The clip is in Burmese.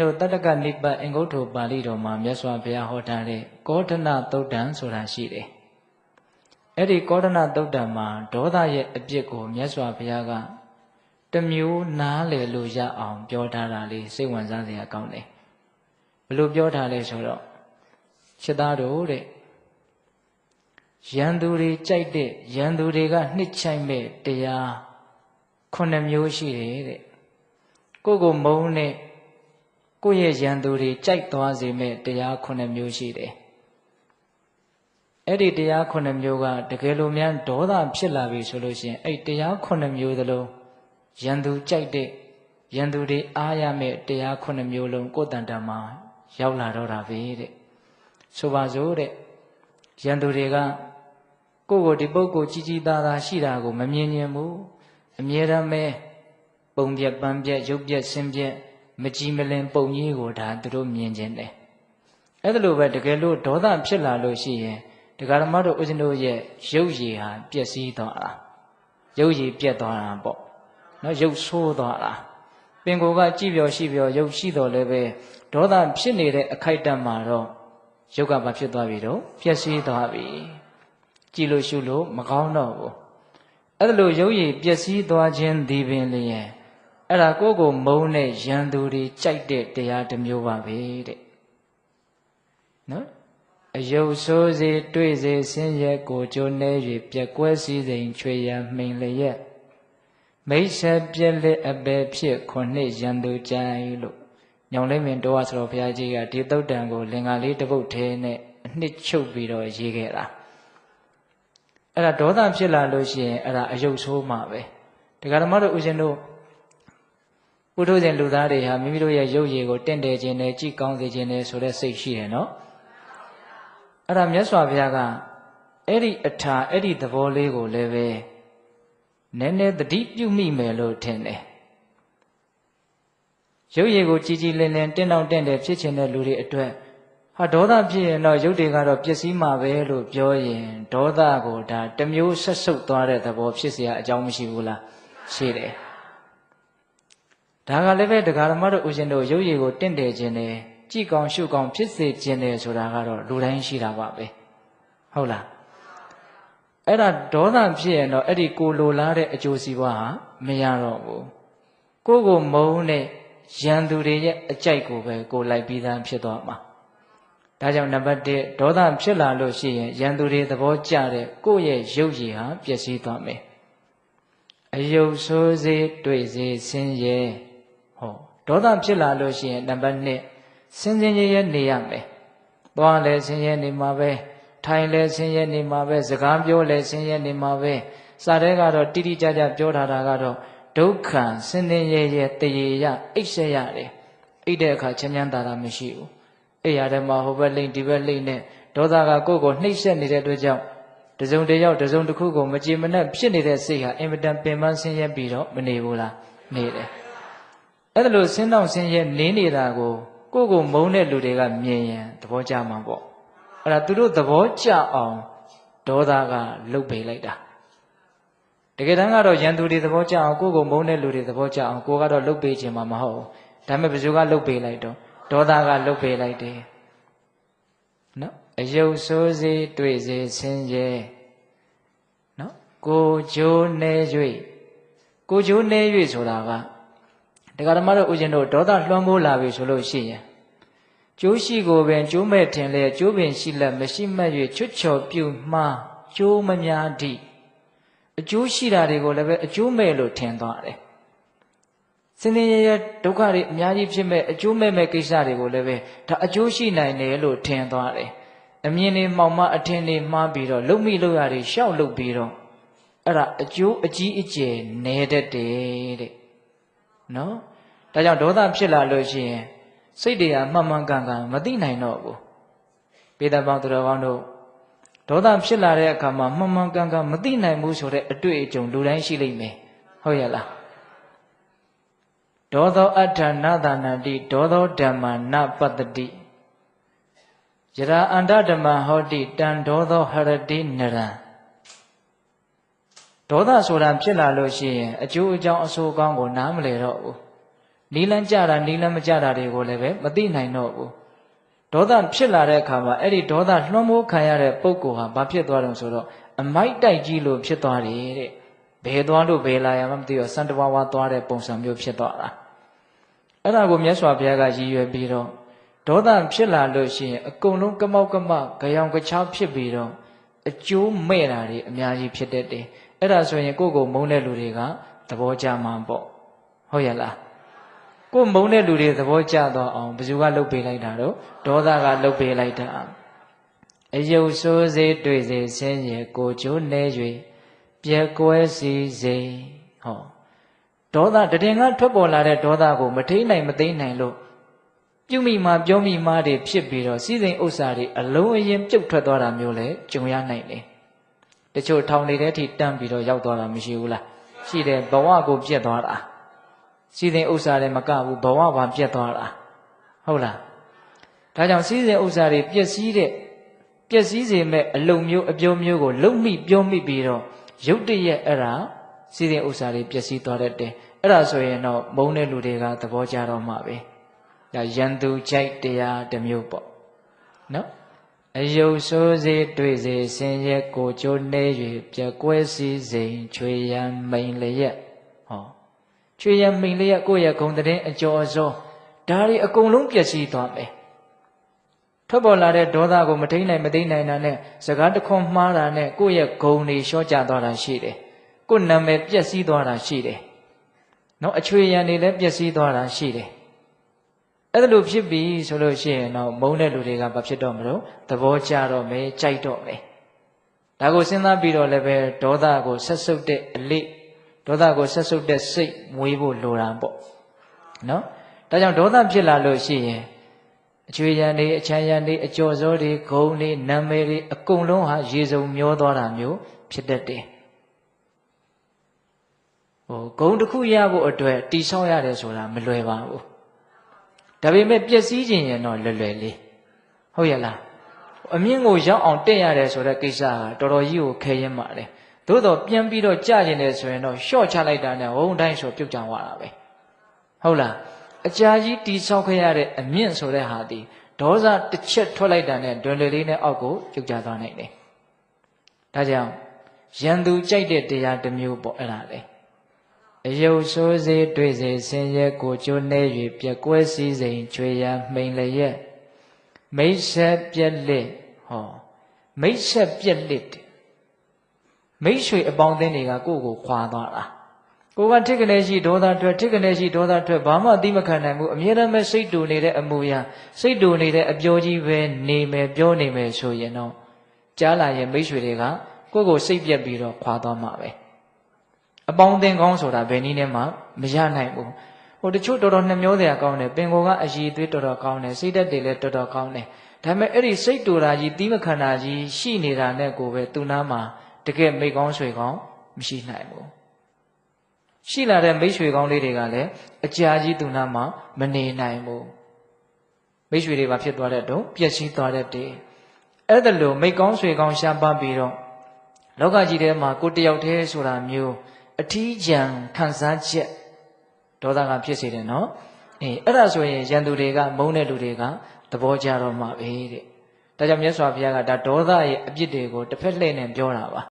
တို့တတ္တကနိပတ်အင်္ဂုတ္တပါဠိတော်မှာမြတ်စွာဘုရားဟောထားတဲ့ကောဋ္ဌနသုတ်တံဆိုတာရှိတယ်။အဲ့ဒီကောဋ္ဌနသုတ်တံမှာဒေါသရဲ့အပြစ်ကိုမြတ်စွာဘုရားကတစ်မျိုးနားလည်လို့ရအောင်ပြောထားတာလေးစိတ်ဝင်စားစရာကောင်းတယ်။ဘယ်လိုပြောထားလဲဆိုတော့ရှင်းသားတို့တဲ့ရန်သူတွေကြိုက်တဲ့ရန်သူတွေကနှစ်ချိုက်မဲ့တရား9မျိုးရှိတယ်တဲ့။ကိုမုန်းနဲ့ကိုယ့်ရဲ့ရန်သူတွေကြိုက်သွားစေမဲ့တရား9မျိုးရှိတယ်။အဲ့ဒီတရား9မျိုးကတကယ်လို့များဒေါသဖြစ်လာပြီဆိုလို့ရှိရင်အဲ့တရား9မျိုးသလုံးရန်သူကြိုက်တဲ့ရန်သူတွေအားရမဲ့တရား9မျိုးလုံးကိုယ်တန်တမှာရောက်လာတော့တာပဲတဲ့။ဆိုပါစို့တဲ့ရန်သူတွေကကိုယ့်ကိုဒီပုဂ္ဂိုလ်ကြီးကြီးသားသားရှိတာကိုမမြင်ရင်ဘူးအမြဲတမ်းပဲပုံပြက်ပန်းပြက်ရုပ်ပြက်ဆင်းပြက်မကြည်မလင်ပုံကြီးကိုဒါသူတို့မြင်ခြင်းတယ်အဲ့ဒါလိုပဲတကယ်လို့ဒေါသဖြစ်လာလို့ရှိရင်ဒကာဓမ္မတို့ဦးဇင်းတို့ရဲ့ရုပ်ရည်ဟာပျက်စီးသွားတာရုပ်ရည်ပြက်သွားတာပေါ့နော်ရုပ်ဆိုးသွားတာပင်ကိုယ်ကကြည်ပြောရှိပြောရုပ်ရှိတော်လည်းပဲဒေါသဖြစ်နေတဲ့အခိုက်အတန့်မှာတော့ရုပ်ကဘာဖြစ်သွားပြီတော့ပျက်စီးသွားပြီကြည်လို့ရှုလို့မကောင်းတော့ဘူးအဲ့ဒါလိုရုပ်ရည်ပျက်စီးသွားခြင်းဒီပင်လျင်အဲ့ဒါကိုမုန်းတဲ့ရန်သူတွေကြိုက်တဲ့တရားတစ်မျိုးပါပဲတဲ့နော်အယုတ်ဆိုးစေတွေ့စေဆင်းရဲကိုကြိုးနေ၍ပြက်ကွဲစည်းစိမ်ချွေရန်မှိန်လျက်မိတ်ဆက်ပြက်လက်အပေဖြစ်9ရန်သူကြိုင်လို့ညောင်လေးမင်းတော်ဆိုတော်ဘုရားကြီးကဒီသုတ်တံကိုလင်္ကာလေးတစ်ပုဒ်ထဲနဲ့အနှစ်ချုပ်ပြီးတော့ရေးခဲ့တာအဲ့ဒါဒေါသဖြစ်လာလို့ရှိရင်အဲ့ဒါအယုတ်ဆိုးမှာပဲဒကာဓမ္မတို့ဦးဇင်းတို့ပုထုဇဉ်လူသားတွေဟာမိမိတို့ရဲ့ရုပ်ရည်ကိုတင့်တယ်ခြင်းနဲ့ကြည်ကောင်းစေခြင်းနဲ့ဆိုတဲ့စိတ်ရှိတယ်နော်အဲ့ဒါမြတ်စွာဘုရားကအဲ့ဒီအထာအဲ့ဒီသဘောလေးကိုလည်းပဲနည်းနည်းသတိပြုမိမယ်လို့ထင်တယ်ရုပ်ရည်ကိုကြည်ကြည်လင်လင်တင့်တောင့်တင့်တယ်ဖြစ်ခြင်းတဲ့လူတွေအတွက်ဟာဒေါသဖြစ်ရင်တော့ရုပ်တွေကတော့ပျက်စီးမှာပဲလို့ပြောရင်ဒေါသကိုဒါတစ်မျိုးဆက်ဆုပ်သွားတဲ့သဘောဖြစ်เสียအကြောင်းမရှိဘူးလားရှိတယ်ဒါကလည်းပဲတရားဓမ္မတို့ဦးဇင်းတို့ရုပ်ရည်ကိုတင့်တယ်ခြင်းနဲ့ကြည်ကောင်းရှုကောင်းဖြစ်စေခြင်းနဲ့ဆိုတာကတော့လူတိုင်းရှိတာပါပဲဟုတ်လားအဲ့ဒါဒေါသဖြစ်ရင်တော့အဲ့ဒီကိုလိုလားတဲ့အကျိုးစီးပွားဟာမရတော့ဘူးကိုမုန်းတဲ့ရန်သူတွေရဲ့အကြိုက်ကိုပဲကိုလိုက်ပြီးသားဖြစ်သွားမှာဒါကြောင့်နံပါတ်1ဒေါသဖြစ်လာလို့ရှိရင်ရန်သူတွေသဘောကျတဲ့ကိုယ့်ရဲ့ရုပ်ရည်ဟာပျက်စီးသွားမယ်အယုတ်ဆိုးစေတွေ့စေဆင်းရဲဟောဒေါသဖြစ်လာလို့ရှိရင်နံပါတ်2ဆင်းရဲရဲနေရမယ်သွားလဲဆင်းရဲနေမှာပဲထိုင်လဲဆင်းရဲနေမှာပဲစကားပြောလဲဆင်းရဲနေမှာပဲစာထဲကတော့တိတိကျကျပြောထားတာကတော့ဒုက္ခဆင်းရဲရဲတရေရအိတ်ဆက်ရတယ်အိတ်တဲ့အခါချမ်းချမ်းသာသာမရှိဘူးအိယာထဲမှာဟိုဘက်လိမ့်ဒီဘက်လိမ့်နဲ့ဒေါသကကိုယ့်ကိုနှိပ်စက်နေတဲ့အတွက်ကြောင့်တစုံတစ်ယောက်တစုံတစ်ခုကိုမကြည်မနှက်ဖြစ်နေတဲ့စိတ်ဟာအင်မတန်ပင်ပန်းဆင်းရဲပြီးတော့မနေဘူးလားနေတယ်အဲ့ဒါလို့ဆင်းတော့ဆင်းရဲနေနေတာကိုကိုမုန်းတဲ့လူတွေကမြင်ရင်သဘောကျမှာပေါ့အဲ့ဒါသူတို့သဘောကျအောင်ဒေါသကလှုပ်ပေးလိုက်တာတကယ်တမ်းကတော့ရန်သူတွေသဘောကျအောင်ကိုမုန်းတဲ့လူတွေသဘောကျအောင်ကိုကတော့လှုပ်ပေးခြင်းမှာမဟုတ်ဘူးဒါပေမဲ့ဘယ်သူကလှုပ်ပေးလိုက်တော့ဒေါသကလှုပ်ပေးလိုက်တယ်နော်အယုတ်ဆိုးစေတွေ့စေဆင်းရဲနော်ကိုကြိုးနေ၍ကိုကြိုးနေ၍ဆိုတာကတရားဓမ္မတို့ဦးဇင်းတို့ဒေါသလွှမ်းမိုးလာပြီဆိုလို့ရှိရင်ကျိုးရှိကိုပင်ကျိုးမဲ့ထင်လေကျိုးပင်ရှိလက်မရှိမှတ်၍ချွတ်ချော်ပြုမှားကျိုးမများသည့်အကျိုးရှိတာတွေကိုလည်းပဲအကျိုးမဲ့လို့ထင်သွားတယ်စင်ရင်ရဲ့ဒုက္ခတွေအများကြီးဖြစ်မဲ့အကျိုးမဲ့ကိစ္စတွေကိုလည်းပဲဒါအကျိုးရှိနိုင်တယ်လို့ထင်သွားတယ်အမြင်တွေမှောင်မအထင်တွေမှားပြီးတော့လုံမိလို့ရတယ်ရှောက်လုပ်ပြီးတော့အဲ့ဒါအကျိုးအကြီးအကျယ်နေတတ်တယ်တဲ့နော်ဒါကြောင့်ဒေါသဖြစ်လာလို့ရှိရင်စိတ်တွေကမှန်မှန်ကန်ကန်မသိနိုင်တော့ဘူးပေတပေါင်းသူတော်ကောင်းတို့ဒေါသဖြစ်လာတဲ့အခါမှာမှန်မှန်ကန်ကန်မသိနိုင်ဘူးဆိုတဲ့အတွေ့အကြုံလူတိုင်းရှိလိမ့်မယ်ဟုတ်ရဲ့လားဒေါသောအဋ္ဌနသနာတိဒေါသောဓမ္မနပတ္တိယရာအန္တဓမ္မဟောတိတံဒေါသောဟရတိနရံဒေါသဆိုတာဖြစ်လာလို့ရှိရင်အကျိုးအကြောင်းအဆိုးကောင်းကိုနားမလည်တော့ဘူး နီလန်းကြတာနီလန်းမကြတာတွေကိုလည်းပဲမသိနိုင်တော့ဘူးဒေါသဖြစ်လာတဲ့အခါမှာအဲ့ဒီဒေါသလွှမ်းမိုးခံရတဲ့ပုဂ္ဂိုလ်ဟာဘာဖြစ်သွားတယ်ဆိုတော့အမိုက်တိုက်ကြီးလို့ဖြစ်သွားတယ်တဲ့ဘယ်သွားလို့ဘယ်လာရမှမသိတော့စံတဝါဝါသွားတဲ့ပုံစံမျိုးဖြစ်သွားတာအဲ့ဒါကိုမြတ်စွာဘုရားကရည်ရွယ်ပြီးတော့ဒေါသဖြစ်လာလို့ရှိရင်အကုန်လုံးကမောက်ကမကြောင်ကချောက်ဖြစ်ပြီးတော့အကျိုးမဲ့တာတွေအများကြီးဖြစ်တတ်တယ်အဲ့ဒါဆိုရင်ကိုယ့်ကိုမုန်းတဲ့လူတွေကသဘောကျမှာပေါ့ဟုတ်ရလားကိုယ်မုန်းတဲ့လူတွေသဘောကျတော့အောင်ဘယ်သူကလှုပ်ပေးလိုက်တာတော့ဒေါသကလှုပ်ပေးလိုက်တာအယုတ်ဆိုးစေတွေ့စေဆင်းရဲကိုကျိုးနေ၍ပြက်ကွဲစီစေဟောဒေါသတည်ငါထွက်ပေါ်လာတဲ့ဒေါသကိုမထိန်နိုင်မသိနိုင်လို့ပြုမိမှာပြောမိမှာတွေဖြစ်ပြီးတော့စီစဉ်ဥစ္စာတွေအလုံးအရင်ပြုတ်ထွက်သွားတာမျိုးလဲကြုံရနိုင်တယ်တချို့ထောင်တွေထဲထိတန်းပြီးတော့ရောက်သွားတာမရှိဘူးလားရှိတယ်ဘဝကိုပြတ်သွားတာစီစဉ်ဥစ္စာတွေမကဘူးဘဝပါပြတ်သွားတာဟုတ်လားဒါကြောင့်စီစဉ်ဥစ္စာတွေပျက်စီးစေမဲ့အလုံမျိုးအပြောမျိုးကိုလုံမိပြောမိပြီးတော့ရုတ်တရက်အဲ့ဒါစီစဉ်ဥစ္စာတွေပျက်စီးသွားတတ်တယ်အဲ့ဒါဆိုရင်တော့မုန်းတဲ့လူတွေကသဘောကျတော့မှာပဲဒါရန်သူကြိုက်တရားတစ်မျိုးပေါ့နော်အယုတ်ဆိုးစေတွေ့စေဆင်းရဲကိုကျိုးနေ၍ပြက်ကွဲစီစဉ်ချွေရန်မိန်လျက်ဟောချွေရန်မိန်လျက်ကိုယ့်ရဲ့ဂုံတဲ့အကျော်အစောဒါတွေအကုန်လုံးပျက်စီးသွားမယ်ထွက်ပေါ်လာတဲ့ဒေါသကိုမထိန်နိုင်မသိနိုင်တာနဲ့စကားတခွန်းမှားတာနဲ့ကိုယ့်ရဲ့ဂုံတွေလျှော့ကျသွားတာရှိတယ်ကိုယ်နာမည်ပျက်စီးသွားတာရှိတယ်နော်အချွေရန်တွေလည်းပျက်စီးသွားတာရှိတယ်အဲ့ဒါလိုဖြစ်ပြီဆိုလို့ရှိရင်တော့မုန်းတဲ့လူတွေကဘာဖြစ်တော့မလို့သဘောကျတော့မယ်ကြိုက်တော့မယ်ဒါကိုစဉ်းစားပြီးတော့လည်းပဲဒေါသကိုဆက်ဆုပ်တဲ့အလေးဒေါသကိုဆက်ဆုပ်တဲ့စိတ်မွေးဖို့လိုတာပေါ့နော်ဒါကြောင့်ဒေါသဖြစ်လာလို့ရှိရင်အချွေရန်တွေအချမ်းရန်တွေအကျော်စောတွေဂုံတွေနာမည်တွေအကုန်လုံးဟာရေစုံမျောသွားတာမျိုးဖြစ်တတ်တယ်ဂုံတစ်ခုရဖို့အတွက်တိဆောက်ရတယ်ဆိုတာမလွယ်ပါဘူးဒါပေမဲ့ပျက်စီးခြင်းရင်တော့လွယ်လွယ်လေးဟုတ်ရဲ့လားအမြင့်ကိုရောက်အောင်တက်ရတယ်ဆိုတဲ့ကိစ္စကတော်တော်ကြီးကိုခဲရင်ပါတယ်သို့တော့ပြန်ပြီးတော့ကြာကျင်တယ်ဆိုရင်တော့ရှော့ချလိုက်တာနဲ့ဝုန်းတိုင်းဆိုပြုတ်ကြသွားတာပဲဟုတ်လားအကြာကြီးတိဆောက်ခဲ့ရတဲ့အမြင့်ဆိုတဲ့ဟာဒီဒေါသတစ်ချက်ထွက်လိုက်တာနဲ့တွင်လေလေးနဲ့အောက်ကိုပြုတ်ကျသွားနိုင်တယ်ဒါကြောင့်ရန်သူကြိုက်တဲ့တရားတစ်မျိုးပေါ့အဲ့ဒါလေအယုတ်ဆိုးစေတွေ့စေဆင်းရဲကိုကျိုးနေ၍ပြက်ကွဲစည်းစိမ်ချွေရန်မိန်လျက်မိတ်ဆက်ပြက်လက်ဟောမိတ်ဆက်ပြက်လက်မိတ်ဆွေအပေါင်းအသင်းတွေကကိုယ့်ကိုခွာသွားတာကိုကထိကနေရှိဒေါသထွက်ထိကနေရှိဒေါသထွက်ဘာမှအသိမခံနိုင်ဘူးအမြဲတမ်းပဲစိတ်တူနေတဲ့အမူအရာစိတ်တူနေတဲ့အပြောကြီးပဲနေမယ်ပြောနေမယ်ဆိုရင်တော့ကြားလာရင်မိတ်ဆွေတွေကကိုယ့်ကိုစိတ်ပြက်ပြီးတော့ခွာသွားမှာပဲအပေါင်းအသင်းကောင်းဆိုတာဘယ်နည်းနဲ့မှမရနိုင်ဘူးဟိုတချို့တော်တော်နှမျောစရာကောင်းတယ်ပင်ကိုကအရည်သွေးတော်တော်ကောင်းတယ်စိတ်ဓာတ်တွေလည်းတော်တော်ကောင်းတယ်ဒါပေမဲ့အဲ့ဒီစိတ်တူတာကြီးသီးမခံတာကြီးရှိနေတာနဲ့ကိုပဲသူနာမှာတကယ်မိတ်ကောင်းဆွေကောင်းမရှိနိုင်ဘူးရှိလာတဲ့မိတ်ဆွေကောင်းလေးတွေကလည်းအကြာကြီးသူနာမှာမနေနိုင်ဘူးမိတ်ဆွေတွေဘာဖြစ်သွားတဲ့တော့ပျက်စီးသွားတဲ့တည်းအဲ့ဒါလို့မိတ်ကောင်းဆွေကောင်းရှားပါပြီးတော့လောကကြီးထဲမှာကိုတယောက်တည်းဆိုတာမျိုးအထီးကျန်ခံစားချက်ဒေါသကဖြစ်စေတယ်နော်အဲ့ဒါဆိုရင်ရန်သူတွေကမုန်းတဲ့လူတွေကသဘောကျတော့မှာပဲတဲ့ဒါကြောင့်မြတ်စွာဘုရားကဒါဒေါသရဲ့အပြစ်တွေကိုတစ်ဖက်လှည့်နဲ့ပြောတာပါ